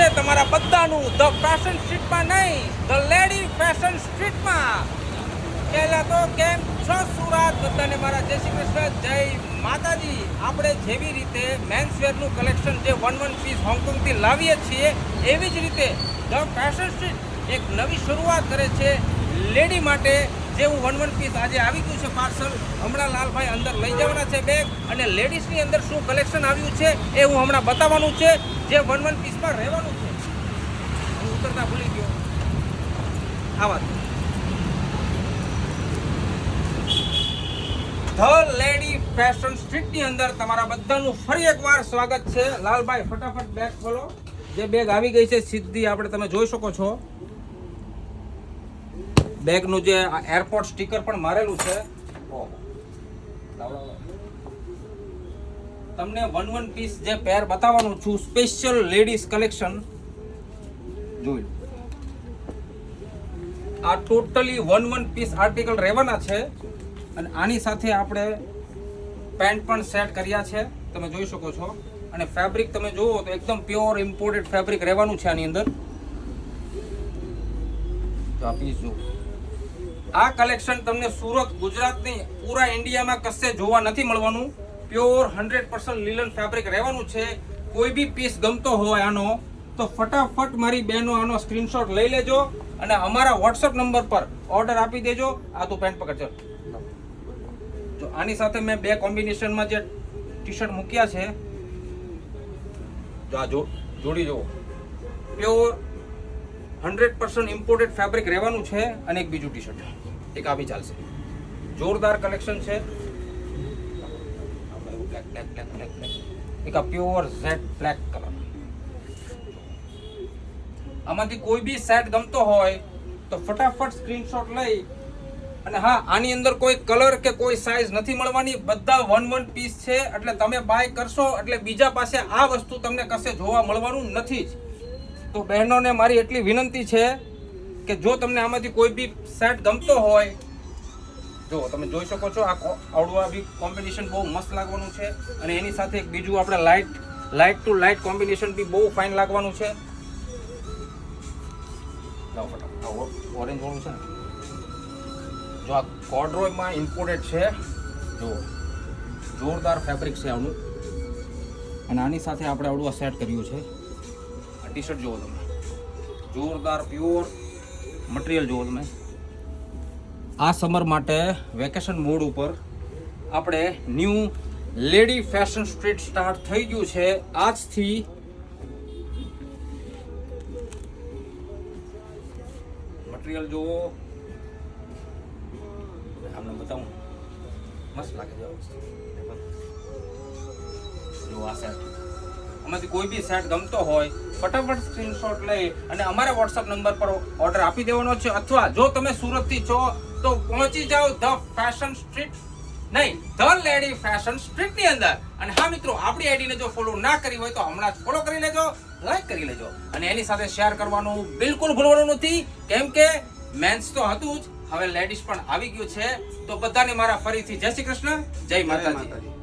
છે તમારા બધાનું ધ ફેશન સ્ટ્રીટમાં નહીં, ધ લેડી ફેશન સ્ટ્રીટમાં. પહેલા તો કેમ છો સુરત? બધાને મારા જય શ્રી કૃષ્ણ, જય માતાજી. આપણે જેવી રીતે મેન્સવેરનું કલેક્શન જે 1 પીસ હોંગકોંગથી લાવીએ છીએ, એવી જ રીતે ધ ફેશન સ્ટ્રીટ એક નવી શરૂઆત કરે છે લેડી માટે. જેવું 1 પીસ આજે આવી ગયું છે પાર્સલ. હમણાં લાલભાઈ અંદર લઈ જવાના છે બેગ, અને લેડીઝની અંદર શું કલેક્શન આવ્યું છે એ હું હમણાં બતાવવાનું છે, જે 1 પીસમાં રહેવાનું છે. હું ઉતરતા ભૂલી ગયો આ વાત. ધ લેડી ફેશન સ્ટ્રીટની અંદર તમારા બધાનું ફરી એકવાર સ્વાગત છે. લાલભાઈ ફટાફટ બેગ ખોલો. જે બેગ આવી ગઈ છે સીધી આપણે તમે જોઈ શકો છો. બેગનું જે એરપોર્ટ સ્ટીકર પણ મારેલું છે. તમને 1 પીસ જે પેર બતાવવાનું છું, સ્પેશિયલ લેડીઝ કલેક્શન જોઈ. આ ટોટલી 1 પીસ આર્ટિકલ રહેવાના છે, અને આની સાથે આપણે પેન્ટ પણ સેટ કર્યા છે, તમે જોઈ શકો છો. અને ફેબ્રિક તમે જુઓ તો એકદમ પ્યોર ઇમ્પોર્ટેડ ફેબ્રિક રહેવાનું છે આની અંદર. તો આ પીસ જુઓ. આ કલેક્શન તમને સુરત, ગુજરાતની પૂરા ઇન્ડિયામાં કશે જોવા નથી મળવાનું. પ્યોર 100% લીલન ફેબ્રિક રહેવાનું છે. કોઈ બી પીસ ગમતો હોય આનો, તો ફટાફટ મારી બહેનો આનો સ્ક્રીનશોટ લઈ લેજો અને અમારા વોટ્સઅપ નંબર પર ઓર્ડર આપી દેજો. આ તો પેન્ટ પકડ ચાલ. જો આની સાથે મેં બે કોમ્બિનેશનમાં જે ટી શર્ટ મૂક્યા છે, જો આ જોડી જુઓ. પ્યોર 100% ઇમ્પોર્ટેડ ફેબ્રિક રહેવાનું છે. અને એક બીજું ટી શર્ટ, એક આ બી ચાલશે. જોરદાર કલેક્શન છે. એક આ પ્યોર ઝેડ બ્લેક કલર. આમાંથી કોઈ બી સેટ ગમતો હોય તો ફટાફટ સ્ક્રીનશોટ લઈ. અને હા, આની અંદર કોઈ કલર કે કોઈ સાઇઝ નથી મળવાની. બધા 1 પીસ છે, એટલે તમે બાય કરશો એટલે બીજા પાસે આ વસ્તુ તમને કશે જોવા મળવાનું નથી જ. તો બહેનોને મારી એટલી વિનંતી છે કે જો તમને આમાંથી કોઈ બી સેટ ગમતો હોય, જો તમે જોઈ શકો છો. આ આવડું બી કોમ્બિનેશન બહુ મસ્ત લાગવાનું છે. અને એની સાથે એક બીજું આપણે લાઇટ ટુ લાઇટ કોમ્બિનેશન બી બહુ ફાઇન લાગવાનું છે. ઓરેન્જ વાળું છે ને, જો આ કોર્ડરોયમાં ઇમ્પોર્ટેડ છે. જો જોરદાર ફેબ્રિક છે આવડું. અને આની સાથે આપણે આવડું સેટ કર્યું છે. આ ટી શર્ટ જુઓ તમે, જોરદાર પ્યોર મટીરિયલ જુઓ તમે. આ સમર માટે વેકેશન મોડ ઉપર આપણે new lady fashion street start થઈ ગયું છે આજથી. મટીરિયલ જુઓ, તમને બતાવું, મસ્ત લાગે છે. જો આ સેટ, આમાંથી કોઈ બી સેટ ગમતો હોય ફટાફટ સ્ક્રીનશોટ લઈ અને અમારા વોટ્સઅપ નંબર પર ઓર્ડર આપી દેવાનો છે. અથવા જો તમે સુરતથી છો તો પહોંચી જાઓ ધ ફેશન સ્ટ્રીટ નહીં, ધ લેડી ફેશન સ્ટ્રીટની અંદર. અને હા મિત્રો, આપણી આઈડીને જો ફોલો ના કરી હોય તો હમણાં જ ફોલો કરી લેજો, લાઈક કરી લેજો, અને એની સાથે શેર કરવાનું બિલકુલ ભૂલવાનું નથી. કેમ કે મેન્સ તો હતું જ, હવે લેડીઝ પણ આવી ગયું છે. તો બધાને મારા ફરીથી જય શ્રી કૃષ્ણ, જય માતાજી.